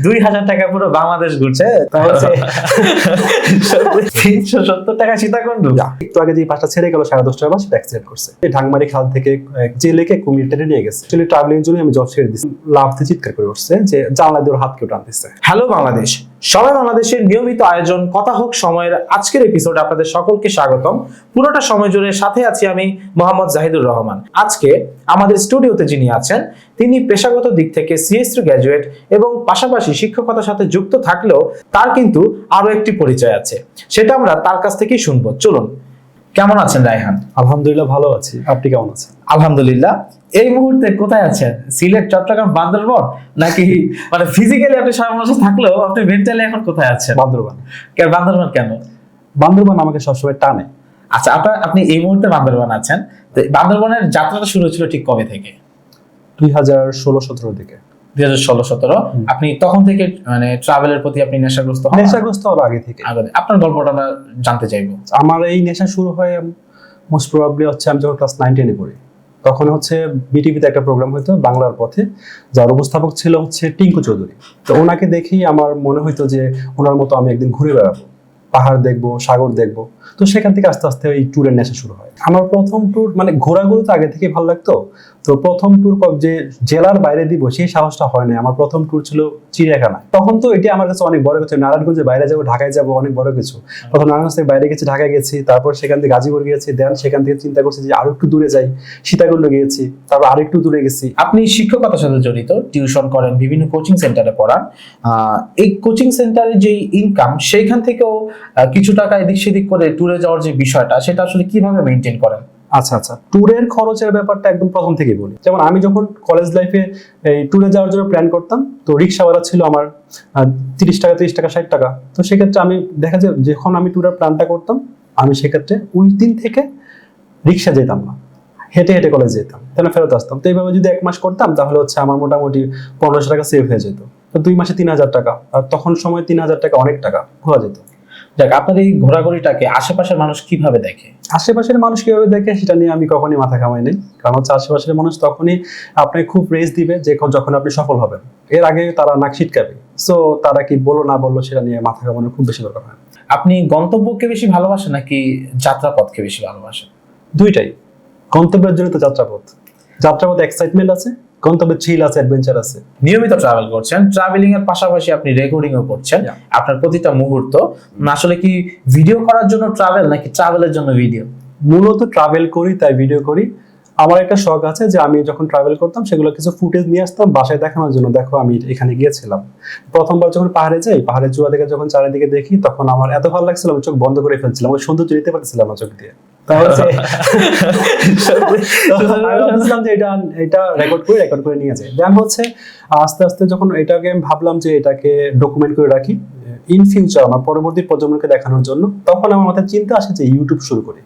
2000 টাকা পুরো বাংলাদেশ ঘুরছে, তাহলে 370 টাকা সীতাকুণ্ড। একটু আগে যে পাঁচটা ছেড়ে গেল 10:30 বাস সেটা অ্যাক্সিডেন্ট করছে। ঢাকমারি খাল থেকে যে লেকে কুমির টেনে নিয়ে গেছে। অ্যাকচুয়ালি ট্রাভেলিং জন্য আমি জব ছেড়ে দিচ্ছি, লাভতে চিৎকার করে উঠছে যে জানলা দিয়ে ওর হাত কেউ টানতেছে। হ্যালো বাংলাদেশ, সবাই বাংলাদেশের নিয়মিত আয়োজন কথা হোক সময়ের আজকের এপিসোডে আপনাদের সকলকে স্বাগতম। পুরোটা সময় জুড়ে সাথে আছি আমি মোহাম্মদ জাহিদুর রহমান। আজকে আমাদের স্টুডিওতে যিনি আছেন তিনি পেশাগত দিক থেকে সিএস3 গ্র্যাজুয়েট এবং পাশাপাশি শিক্ষকতার সাথে যুক্ত থাকলেও তার কিন্তু আরো একটি পরিচয় আছে, সেটা আমরা তার কাছ থেকেই শুনবো। চলুন, কেমন আছেন রায়হান? আলহামদুলিল্লাহ ভালো আছি, আপনি কেমন আছেন? আলহামদুলিল্লাহ। এই মুহূর্তে কোথায় আছেন? সিলেট, চট্টগ্রাম, বান্দরবান, নাকি মানে ফিজিক্যালি আপনি সর্বনাশে থাকলেও আপনি মেন্টালি এখন কোথায় আছেন? বান্দরবান। বান্দরবান কেন? বান্দরবান আমাকে সবসময় টানে। আচ্ছা, আপনি এই মুহূর্তে বান্দরবান আছেন, তো বান্দরবানের যাত্রাটা শুরু হয়েছিল ঠিক কবে থেকে? 2016-17 দিকে। 2016-17। আপনি তখন থেকে মানে ট্রাভেলের প্রতি আপনি নেশাগ্রস্ত হন? নেশাগ্রস্ত হওয়ার আগে থেকে। আপনার গল্পটা আমরা জানতে চাইবো। আমার এই নেশা শুরু হয় মোস্ট প্রবাবলি হচ্ছে আমি যখন ক্লাস 9-10 পড়ি, তখন হচ্ছে বিটিভিতে একটা প্রোগ্রাম হইতো বাংলার পথে, যার উপস্থাপক ছিল হচ্ছে টিঙ্কু চৌধুরী। তো ওনাকে দেখেই আমার মনে হইতো যে ওনার মতো আমি একদিন ঘুরে বেড়াবো, পাহাড় দেখবো, সাগর দেখবো। তো সেখান থেকে আস্তে আস্তে এই ট্যুরের নেশা শুরু হয়। আমার প্রথম ট্যুর মানে ঘোরাঘুরি তো আগে থেকে ভালো লাগতো, তো প্রথম ট্যুর যে জেলার বাইরে দিব সেই সাহসটা হয় না। আমার প্রথম ট্যুর ছিল চিড়িয়াখানায়। তখন তো এটি আমার কাছে অনেক বড় কিছু, নারায়ণগঞ্জের বাইরে যাবো, ঢাকায় যাবো, অনেক বড় কিছু। প্রথম নারায়ণগঞ্জ থেকে বাইরে গেছি, ঢাকায় গেছি, তারপর সেখান থেকে গাজীপুর গিয়েছি, দেন সেখান থেকে চিন্তা করছি যে আরো একটু দূরে যাই, সীতাকুণ্ড গিয়েছি, তারপর আরো একটু দূরে গেছি। আপনি শিক্ষকতার সাথে জড়িত, টিউশন করেন, বিভিন্ন কোচিং সেন্টারে পড়ান। এই কোচিং সেন্টারে যে ইনকাম, সেইখান থেকেও কিছু টাকা এদিক সেদিক করে ট্যুরে যাওয়ার যে বিষয়টা, সেটা আসলে কিভাবে মেনটেন করেন? আচ্ছা, ট্যুরের খরচের ব্যাপারটা একদম প্রথম থেকেই বলি। যেমন আমি যখন কলেজ লাইফে এই ট্যুরে যাওয়ার জন্য প্ল্যান করতাম, তো রিক্সা ভাড়া ছিল আমার 30 টাকা, 30 টাকা, 60 টাকা। তো সেক্ষেত্রে আমি দেখা যায় যখন আমি ট্যুরের প্ল্যানটা করতাম, আমি সেক্ষেত্রে ওই দিন থেকে রিক্সা যেতাম না, হেঁটে হেঁটে কলেজ যেতাম, তাহলে ফেরত আসতাম। তো এইভাবে যদি 1 মাস করতাম তাহলে হচ্ছে আমার মোটামুটি 1500 টাকা সেভ হয়ে যেত। তো 2 মাসে 3000 টাকা, আর তখন সময় 3000 টাকা অনেক টাকা, ঘোরা যেত। যাক, আপনার এই ঘোরাঘুরিটাকে আশেপাশের মানুষ কিভাবে দেখে? আশেপাশের মানুষ কিভাবে দেখে সেটা নিয়ে আমি কখনই মাথা ঘামাই নাই। কারণ হচ্ছে আশেপাশের মানুষ তখনই আপনাকে খুব প্রেজ দিবে যখন আপনি সফল হবেন, এর আগে তারা নাক ছিটকাবে। সো তারা কি বললো না বললো সেটা নিয়ে মাথা ঘামানোর খুব বেশি দরকার হয়। আপনি গন্তব্যকে বেশি ভালোবাসেন নাকি যাত্রাপথকে বেশি ভালোবাসেন? দুইটাই। গন্তব্যের জন্য তো যাত্রাপথ এক্সাইটমেন্ট আছে, গন্তব্যের থ্রিল আছে, অ্যাডভেঞ্চার আছে। নিয়মিত ট্রাভেল করছেন, ট্রাভেলিং এর পাশাপাশি আপনি রেকর্ডিংও করছেন। আপনার প্রতিটা মুহূর্ত আসলে কি ভিডিও করার জন্য ট্রাভেল নাকি ট্রাভেলের জন্য ভিডিও? মূলত ট্রাভেল করি তাই ভিডিও করি। আমার একটা শখ আছে যে আমি যখন ট্রাভেল করতাম সেগুলো কিছু ফুটেজ নিয়ে আসতাম বাসায় দেখানোর জন্য। দেখো আমি এখানে গিয়েছিলাম। প্রথমবার যখন পাহাড়ে যাই, পাহাড়ের চূড়া থেকে যখন চারিদিকে দেখি, তখন আমার এত ভালো লাগছিল আমি চোখ বন্ধ করে ফেলছিলাম, ওই সৌন্দর্য নিতে পারছিলাম না চোখ দিয়ে। এটা রেকর্ড করে নিয়ে যায়। দেন হচ্ছে আস্তে আস্তে যখন এটাকে আমি ভাবলাম যে এটাকে ডকুমেন্ট করে রাখি ইন ফিউচার আমার পরবর্তী প্রজন্মকে দেখানোর জন্য, তখন আমার মাথায় চিন্তা আসে যে ইউটিউব শুরু করি।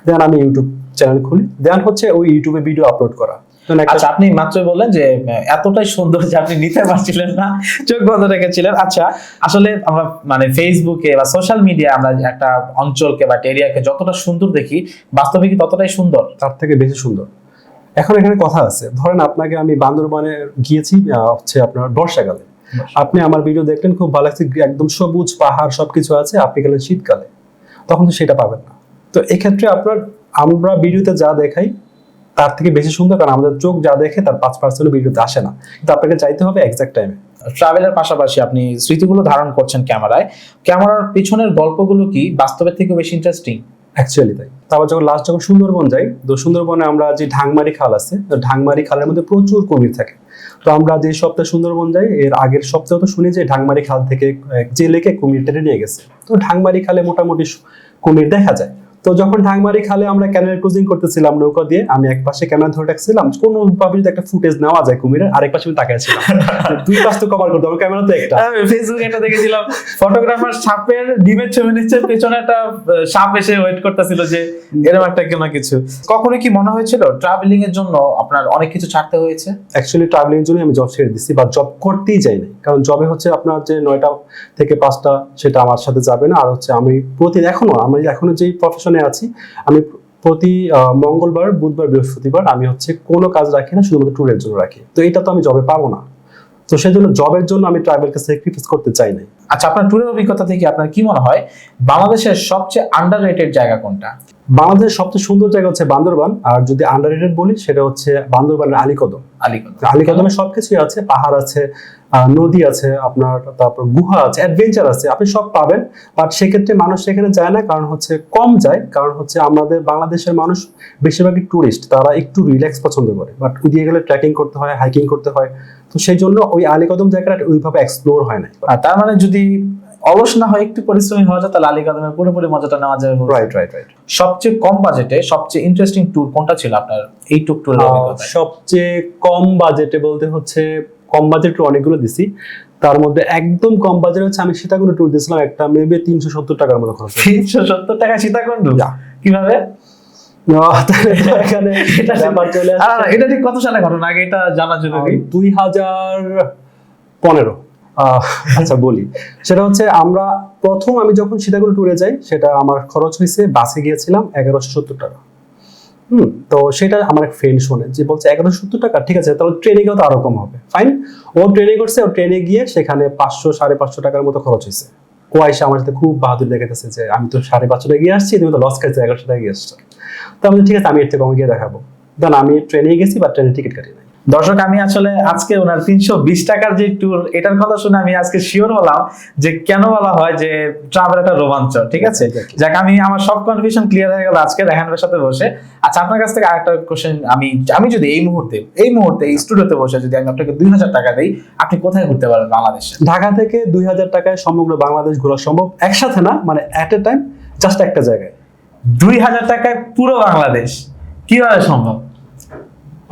দেন আমি ইউটিউব চ্যানেল খুলি, দেন হচ্ছে ওই ইউটিউবে ভিডিও আপলোড করা। আচ্ছা, আপনি মাত্রই বললেন যে এতটাই সুন্দর যে আপনি নিতে পারছিলেন না, চোখ বন্ধ রেখেছিলেন। আচ্ছা, আসলে আমরা মানে ফেসবুকে বা সোশ্যাল মিডিয়া আমরা একটা অঞ্চলকে বা এরিয়াকে যতটা সুন্দর দেখি, বাস্তবে কি ততটাই সুন্দর? তার থেকে বেশি সুন্দর। এখন এখানে কথা আছে, ধরেন আপনাকে আমি বান্দরবানে গিয়েছি হচ্ছে আপনার বর্ষাকালে, আপনি আমার ভিডিও দেখলেন, খুব ভালো লাগছে, একদম সবুজ পাহাড় সবকিছু আছে। আপনি গেলেন শীতকালে, তখন তো সেটা পাবেন না। তো এক্ষেত্রে আমরা ভিডিওতে যা দেখাই তার থেকে বেশি সুন্দর, কারণ আমাদের চোখ যা দেখে তার 5% ভিডিওতে আসে না, কিন্তু আপনাকে চাইতে হবে এক্সাক্ট টাইমে। ট্রাভেলের পাশাপাশি আপনি স্মৃতিগুলো ধারণ করছেন ক্যামেরার পিছনের গল্পগুলো কি বাস্তবের থেকে বেশি ইন্টারেস্টিং? অ্যাকচুয়ালি তাই। তারপর যখন সুন্দরবন যাই, তো সুন্দরবনে আমরা যে ঢাকমারি খাল আছে, তো ঢাকমারি খালের মধ্যে প্রচুর কুমির থাকে। তো আমরা যে সপ্তাহে সুন্দরবন যাই, এর আগের সপ্তাহে তো শুনি যে ঢাকমারি খাল থেকে যে লেকে কুমির টেনে নিয়ে গেছে। তো ঢাকমারি খালে মোটামুটি কুমির দেখা যায়। তো যখন ঢাকমারি খালে আমরা ক্যামেরা ক্রুজিং করতেছিলাম নৌকা দিয়ে, আমি এক পাশে ক্যামেরা ধরে রাখছিলাম, কোনো ভাবে যদি একটা ফুটেজ নেওয়া যায় কুমিরের, আরেক পাশে আমি তাকাইছিলাম। দুই পাশ তো কভার করতে হবে, ক্যামেরা তো একটা। আমি ফেসবুকে একটা দেখেছিলাম, ফটোগ্রাফার সাপের ডিমের ছবি নিচ্ছে, পেছনে একটা সাপ এসে ওয়েট করতেছিল যে এরকম একটা কোনো কিছু। কখনো কি মনে হয়েছিল ট্রাভেলিং এর জন্য আপনার অনেক কিছু ছাড়তে হয়েছে? অ্যাকচুয়ালি ট্রাভেলিং এর জন্য আমি জব ছেড়ে দিচ্ছি, বা জব করতেই যাই না। কারণ জবে হচ্ছে আপনার যে 9টা থেকে 5টা সেটা আমার সাথে যাবে না। আর হচ্ছে আমি এখনো যেই প্রফেশনে আছি, আমি প্রতি মঙ্গলবার, বুধবার, বৃহস্পতিবার আমি হচ্ছে কোনো কাজ রাখি না, শুধুমাত্র ট্যুরের জন্য রাখি। তো এটা তো আমি জবে পাবো না। তো সেই জন্য জবের জন্য আমি ট্রাভেলকে স্যাক্রিফাইস করতে চাই না। আচ্ছা, আপনার ট্যুরের অভিজ্ঞতা থেকে আপনার কি মনে হয় বাংলাদেশের সবচেয়ে আন্ডাররেটেড জায়গা কোনটা? বাংলাদেশের সবচেয়ে সুন্দর জায়গা হচ্ছে বান্দরবান, আর যদি আন্ডাররেটেড বলি সেটা হচ্ছে বান্দরবানের আলীকদম। আলীকদমে সবকিছুই আছে, পাহাড় আছে, নদী আছে, আপনার তারপর গুহা আছে, অ্যাডভেঞ্চার আছে, আপনি সব পাবেন। বাট সেক্ষেত্রে মানুষ সেখানে যায় না, কারণ হচ্ছে কম যায়, কারণ হচ্ছে আমাদের বাংলাদেশের মানুষ বেশিরভাগই টুরিস্ট, তারা একটু রিল্যাক্স পছন্দ করে। বাট ওইদিকে গেলে ট্রেকিং করতে হয়, হাইকিং করতে হয়, তো সেই জন্য ওই আলীকদম জায়গাটা ওইভাবে এক্সপ্লোর হয় না। তার মানে যদি অলস না হয়, একটু পরিশ্রমী হওয়া যায়, তাহলে আলীকদমের পুরোপুরি মজাটা নেওয়া যাবে। রাইট। সবচেয়ে কম বাজেটে সবচেয়ে ইন্টারেস্টিং ট্যুর কোনটা ছিল আপনার এই ট্যুরের অভিজ্ঞতা? সবচেয়ে কম বাজেটে বলতে হচ্ছে, কম বাজেট অনেকগুলো দিছি, তার মধ্যে একদম কম বাজেট হচ্ছে আমি সীতাকুণ্ড ট্যুর দিয়েছিলাম, একটা মেবি 370 টাকার মতো খরচ। 370 টাকা সীতাকুণ্ড? কিভাবে? এটা ঠিক কত সালে ঘটনা, আগে এটা জানা জরুরি। 2015। আচ্ছা বলি, সেটা হচ্ছে আমি যখন সীতাকুণ্ড ট্যুরে যাই, সেটা আমার খরচ হয়েছে, বাসে গিয়েছিলাম 1170 টাকা। তো সেটা আমার এক ফ্রেন্ড শোনে, যে বলছে 1170 টাকা, ঠিক আছে তাহলে ট্রেনে গেলে তো আরো কম হবে। ফাইন, ও ট্রেনে করছে, ও ট্রেনে গিয়ে সেখানে 500-550 টাকার মতো খরচ হয়েছে। ও আইসা আমার সাথে খুব বাহাদুর দেখাতেছে যে আমি তো 550 টাকা গিয়ে আসছি, তুমি তো লস খাইছো, 1100 টাকা গিয়ে আসছো। তো আমি ঠিক আছে, আমি এর থেকে কমে গিয়ে দেখাবো। দেন আমি ট্রেনে গেছি, বা ট্রেনের টিকিট কাটি নাই। দর্শক, আমি আসলে আজকে ওনার 320 টাকার যে ট্যুর, এটার কথা শুনে আমি আজকে শিওর হলাম যে কেন বলা হয় যে ট্রাভেল একটা রোমাঞ্চ। ঠিক আছে, যাক, আমার সব কনফিউশন ক্লিয়ার হয়ে গেল আজকে রেহানের সাথে বসে। আচ্ছা, আপনার কাছ থেকে আরেকটা কোশ্চেন, আমি যদি এই মুহূর্তে এই স্টুডিওতে বসে যদি আমি আপনাকে 2000 টাকা দেই, আপনি কোথায় ঘুরতে পারেন বাংলাদেশে? ঢাকা থেকে 2000 টাকায় সমগ্র বাংলাদেশ ঘোরা সম্ভব, একসাথে না, মানে এট এ টাইম, জাস্ট একটা জায়গায়। 2000 টাকায় পুরো বাংলাদেশ কিভাবে সম্ভব?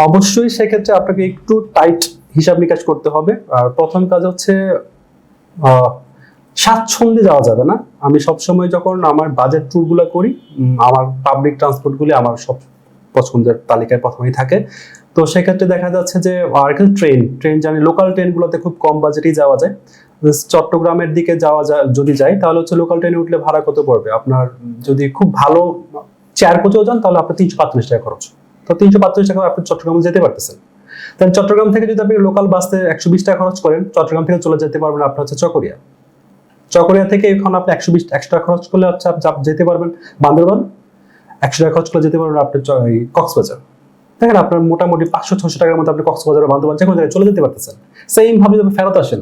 অবশ্যই সেক্ষেত্রে আপনাকে একটু টাইট হিসাব নিকাশ করতে হবে। আর প্রথম কাজ হচ্ছে স্বাচ্ছন্দ্যে যাওয়া যাবে না। আমি সবসময় যখন আমার বাজেট ট্যুরগুলো করি, আমার পাবলিক ট্রান্সপোর্টগুলি আমার সব পছন্দের তালিকায় প্রথমেই থাকে। তো সেক্ষেত্রে দেখা যাচ্ছে যে ট্রেন জানি, লোকাল ট্রেনগুলোতে খুব কম বাজেটেই যাওয়া যায়। চট্টগ্রামের দিকে যদি যাই, তাহলে হচ্ছে লোকাল ট্রেনে উঠলে ভাড়া কত পড়বে আপনার, যদি খুব ভালো চেয়ার কোচেও যান তাহলে আপনার 345 টাকা খরচ। তো 345 টাকা আপনি চট্টগ্রামে যেতে পারতেছেন। তাহলে চট্টগ্রাম থেকে যদি আপনি লোকাল বাসে 120 টাকা খরচ করেন, চট্টগ্রাম থেকে চলে যেতে পারবেন আপনার হচ্ছে চকরিয়া থেকে এখন আপনি 120 টাকা খরচ করলে হচ্ছে যেতে পারবেন বান্দরবান। 100 টাকা খরচ করলে যেতে পারবেন আপনার কক্সবাজার। দেখেন, আপনার মোটামুটি 500-600 টাকার মতো আপনি কক্সবাজার, বান্দরবান যে কোনো জায়গায় চলে যেতে পারতেছেন। সেম ভাবে যদি ফেরত আসেন,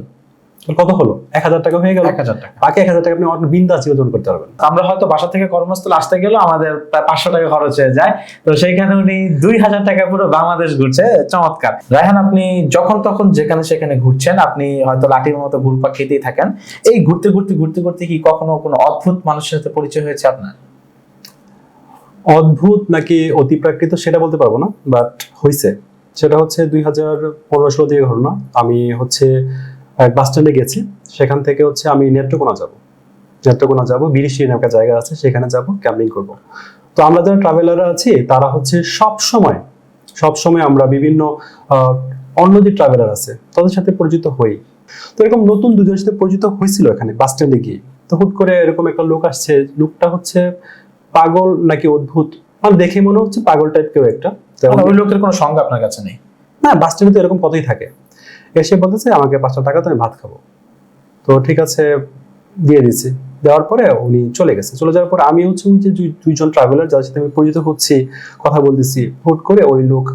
কত হলো? 1000 টাকা হয়ে গেল। 1000 টাকা, বাকি 1000 টাকা আপনি বিন্দাস জীবন করতে পারবেন। আমরা হয়তো বাসা থেকে কর্মস্থলে আসতে গেলেও আমাদের প্রায় 500 টাকা খরচ হয়ে যায়, তো সেইখানে উনি 2000 টাকা পুরো বাংলাদেশ ঘুরছে। চমৎকার। রায়হান, আপনি যখন তখন যেখানে সেখানে ঘুরছেন, আপনি হয়তো লাঠির মতো ঘুরপাক খেতেই থাকেন। এই ঘুরতে ঘুরতে কি কখনো কোনো অদ্ভুত মানুষের সাথে পরিচয় হয়েছে আপনার? অদ্ভুত নাকি অতিপ্রাকৃত সেটা বলতে পারবো না, বাট হয়েছে। সেটা হচ্ছে 2015-16 দিকে ঘটনা। আমি হচ্ছে বাস স্ট্যান্ডে গেছি, সেখান থেকে হচ্ছে আমি নেত্রকোনা যাব, বিরিশি নামে একটা জায়গা আছে, সেখানে যাব, ক্যাম্পিং করব। তো আমরা যারা ট্রাভেলাররা আছি, তারা হচ্ছে সব সময় আমরা বিভিন্ন অন্য যে ট্রাভেলার আছে তাদের সাথে পরিচিত হই। তো এরকম নতুন দুজনের সাথে পরিচিত হয়েছিল এখানে বাস স্ট্যান্ডে গিয়ে। তো হুট করে এরকম একটা লোক আসছে, লোকটা হচ্ছে পাগল নাকি অদ্ভুত, মানে দেখে মনে হচ্ছে পাগল টাইপ কেউ একটা। ওই লোকের কোনো সংজ্ঞা আপনার কাছে নেই? না, বাস স্ট্যান্ডে তো এরকম কতই থাকে। এসে বলতেছে আমাকে 500 টাকা তো আমি ভাত খাবো। তো ঠিক আছে, দিয়ে দিচ্ছি। দেওয়ার পরে উনি চলে গেছে। চলে যাওয়ার পর আমি হচ্ছে ওই যে দুইজন ট্রাভেলার যার সাথে আমি পরিচিত হচ্ছি, কথা বলতেছি, হুট করে ওই লোক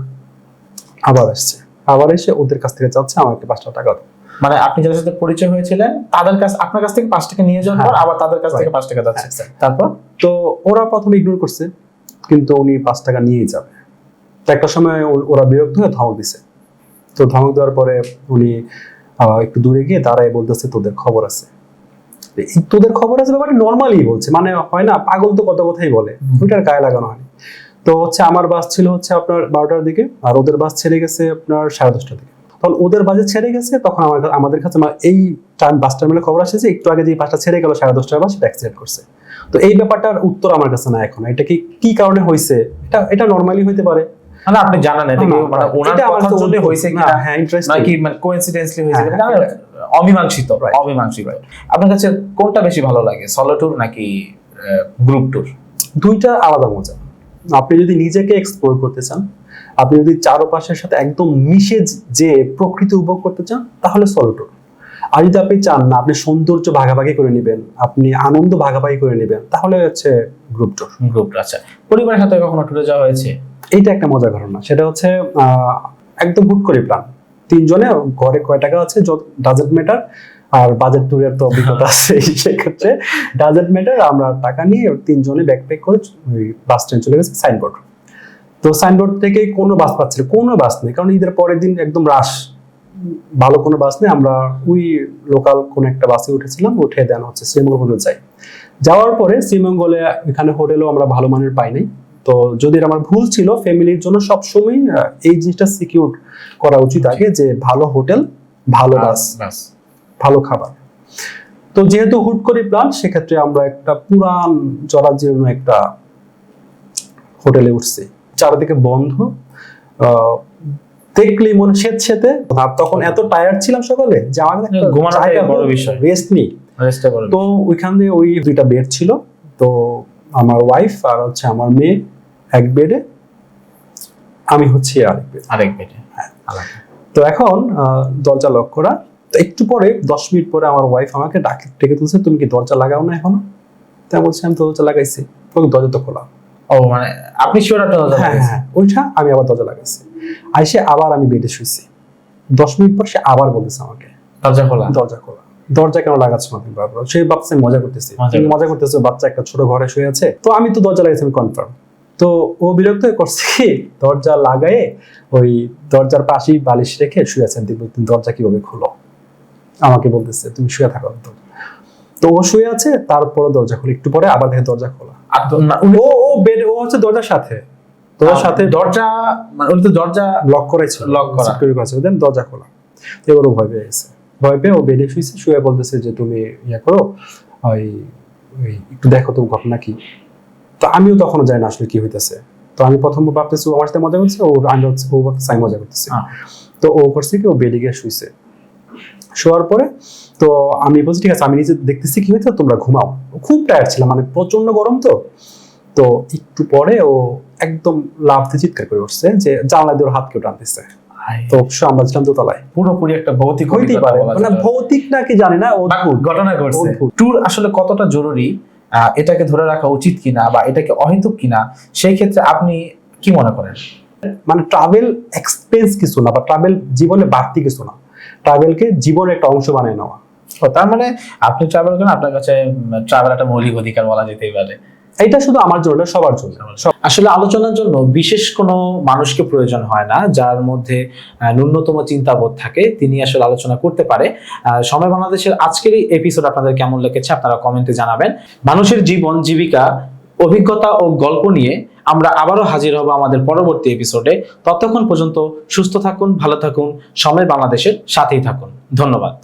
আবার এসে ওদের কাছ থেকে চাচ্ছে আমাকে 500 টাকা দাও। মানে আপনি যাদের সাথে পরিচয় হয়েছিলেন আপনার কাছ থেকে 5 টাকা নিয়ে যাওয়ার পর আবার তাদের কাছ থেকে 5 টাকা যাচ্ছে। তারপর তো ওরা প্রথমে ইগনোর করছে, কিন্তু উনি 5 টাকা নিয়েই যাবে। তো একটা সময় ওরা বিরক্ত হয়ে ধমক দিছে। তো ধমক দেওয়ার পরে উনি একটু দূরে গিয়ে দাঁড়ায় বলতেছে তোদের খবর আছে। ব্যাপারটা নর্মালি বলছে, মানে হয় না পাগল তো কত কথাই বলে, ওইটার গায়ে লাগানো হয়নি। তো হচ্ছে আমার বাস ছিল হচ্ছে আপনার 12টার দিকে, আর ওদের বাস ছেড়ে গেছে আপনার 10:30টার দিকে। তখন ওদের বাসে ছেড়ে গেছে, তখন আমাদের কাছে এই বাস টার্মিনালে খবর আসে যে একটু আগে যে বাসটা ছেড়ে গেল 10:30টার বাস, সেটা অ্যাক্সিডেন্ট করছে। তো এই ব্যাপারটার উত্তর আমার কাছে না এখন, এটা কি কারণে হয়েছে, এটা নর্মালি হইতে পারে, মানে আপনি জানেন এটা কি মানে ওনার কথার জন্য হইছে কি না, হ্যাঁ ইন্টারেস্টিং নাকি মানে কোইন্সিডেন্টলি হইছে কিনা, অমীমাংসিত। আপনার কাছে কোনটা বেশি ভালো লাগে, সলো ট্যুর নাকি গ্রুপ ট্যুর? দুইটা আলাদা মজা। আপনি যদি নিজেকে এক্সপ্লোর করতে চান, আপনি যদি চারপাশের সাথে একদম মিশে যে প্রকৃতি উপভোগ করতে চান তাহলে সোলো ট্যুর। আর যদি আপনি চান না আপনি সৌন্দর্য ভাগাভাগি করে নেবেন, আপনি আনন্দ ভাগাভাগি করে নেবেন, তাহলে হচ্ছে গ্রুপ ট্যুর। গ্রুপ। আচ্ছা, পরিবারের সাথে কখনো ট্যুরে যাওয়া হয়েছে? এইটা একটা মজার ঘটনা। সেটা হচ্ছে একদম হুট করে প্ল্যান, তিনজনে, ঘরে কয় টাকা আছে ডাজেন্ট ম্যাটার, আর বাজেট ট্যুরের তো অভিজ্ঞতা আছে, সেক্ষেত্রে ডাজেন্ট ম্যাটার। আমরা টাকা নিয়ে তিনজনে ব্যাকপ্যাক করে ওই বাস স্ট্যান্ড চলে গেছে। সাইনবোর্ড, তো সাইনবোর্ড থেকে কোনো বাস পাচ্ছিল, কোনো বাস নেই, কারণ ঈদের পরের দিন একদম রাশ, ভালো কোনো বাস নেই। আমরা ওই লোকাল কোনো একটা বাসে উঠেছিলাম, উঠে দেন হচ্ছে শ্রীমঙ্গল পর্যন্ত যাই। যাওয়ার পরে শ্রীমঙ্গলে এখানে হোটেলও আমরা ভালো মানের পাই নাই। তো যদি আমার ভুল ছিল, ফ্যামিলির জন্য সবসময় এই জিনিসটা সিকিউর করা উচিত আগে, যে ভালো হোটেল, ভালো বাস, ভালো খাবার। তো যেহেতু হুট করে প্ল্যান, সেক্ষেত্রে আমরা একটা পুরান জরাজীর্ণ একটা হোটেলে উঠছি, চারিদিকে বন্ধ, দেখলেই মনে স্বেচ্ছেতে। আর তখন এত টায়ার্ড ছিলাম সকালে যে আমাদের ঘুমানোটা বড় বিষয়, রেস্ট নেই। তো ওইখান দিয়ে ওই দুইটা বেড ছিল, তো আমার ওয়াইফ আর হচ্ছে আমার মেয়ে এক বেডে, আমি হচ্ছে আরেক বেডে। তো এখন দরজা লক করা। তো একটু পরে 10 মিনিট পরে আমার ওয়াইফ আমাকে ডেকে তুলছে, তুমি কি দরজা লাগাও না এখনো? তাই বলছি আমি তো দরজা লাগাইছি। দরজা তো খোলা। ও মানে আপনি শিওর একটা দরজা লাগাইছেন? ওইটা আমি আবার দরজা লাগাইছি। আইসে আবার আমি বেডে শুইছি। 10 মিনিট পর সে আবার বলেছে আমাকে দরজা খোলা। দরজা কেন লাগাচ্ছ না তুমি বারবার? সে ভাবছে মজা করতেছি, তুমি মজা করতেছো, বাচ্চা একটা ছোট ঘরে শুয়ে আছে। তো আমি তো দরজা লাগাইছি, আমি কনফার্ম। তো ও বিরক্ত হয়ে করছে কি, দরজা লাগায়ে ওই দরজার পাশেই বালিশ রেখে শুয়ে আছেন। তুমি দরজা কিভাবে খুলো? আমাকে বলতেছে তুমি শুয়ে থাকো। তো ও শুয়ে আছে, তারপরে দরজা খুলে, একটু পরে আবার দেখে দরজা খোলা। ও বেড, ও হচ্ছে দরজার সাথে দরজা, মানে ওই তো দরজা লক করেছিল, লক করা সিকিউরিটি আছে, দেন দরজা খোলা। এবার ও ভয় পেয়ে গেছে। ভয় পেয়ে ও বেডে শুয়েছে, শুয়ে বলতেছে যে তুমি ইয়া করো, ওই একটু দেখো তো ঘটনা কি। তো আমিও তখনও জানি না আসলে কি হইতেছে। তো আমি প্রথম ভাবতেছি ও আমার সাথে মজা করছে, আমি হচ্ছে ও ভাবতেছে আমি মজা করতেছি। তো ও করছে কি, ও বেডে গিয়ে শুয়েছে। শোয়ার পরে তো আমি বলছি ঠিক আছে, আমি নিজে দেখতেছি কি হয়েছে, তোমরা ঘুমাও। খুব টায়ার্ড ছিলাম, মানে প্রচন্ড গরম। তো একটু পরে ও একদম লাফ দিয়ে চিৎকার করে উঠছে যে জানলা দিয়ে ওর হাত কেউ টানতেছে। তো আমরা ছিলাম দোতলায়। পুরোপুরি একটা ভৌতিক হইতেই পারে, মানে ভৌতিক নাকি জানি না, অদ্ভুত ঘটনা ঘটছে। ট্যুর আসলে কতটা জরুরি, এটাকে ধরে রাখা উচিত কিনা বা এটাকে অহেতুক কিনা, সেই ক্ষেত্রে আপনি কি মনে করেন? মানে ট্রাভেল এক্সপেন্স কিছু না, বা ট্রাভেল জীবনে বাড়তি কিছু না, ট্রাভেলকে জীবনের একটা অংশ বানিয়ে নেওয়া। তার মানে আপনি ট্রাভেল করেন, আপনার কাছে ট্রাভেল একটা মৌলিক অধিকার বলা যেতেই পারে। এটা শুধু আমার জন্য, সবার জন্য। আসলে আলোচনার জন্য বিশেষ কোনো মানুষকে প্রয়োজন হয় না, যার মধ্যে ন্যূনতম চিন্তাবোধ থাকে তিনি আসলে আলোচনা করতে পারে। সময় বাংলাদেশের আজকের এই এপিসোড আপনাদের কেমন লেগেছে আপনারা কমেন্টে জানাবেন। মানুষের জীবন জীবিকা, অভিজ্ঞতা ও গল্প নিয়ে আমরা আবারও হাজির হব আমাদের পরবর্তী এপিসোডে। ততক্ষণ পর্যন্ত সুস্থ থাকুন, ভালো থাকুন, সময় বাংলাদেশের সাথেই থাকুন। ধন্যবাদ।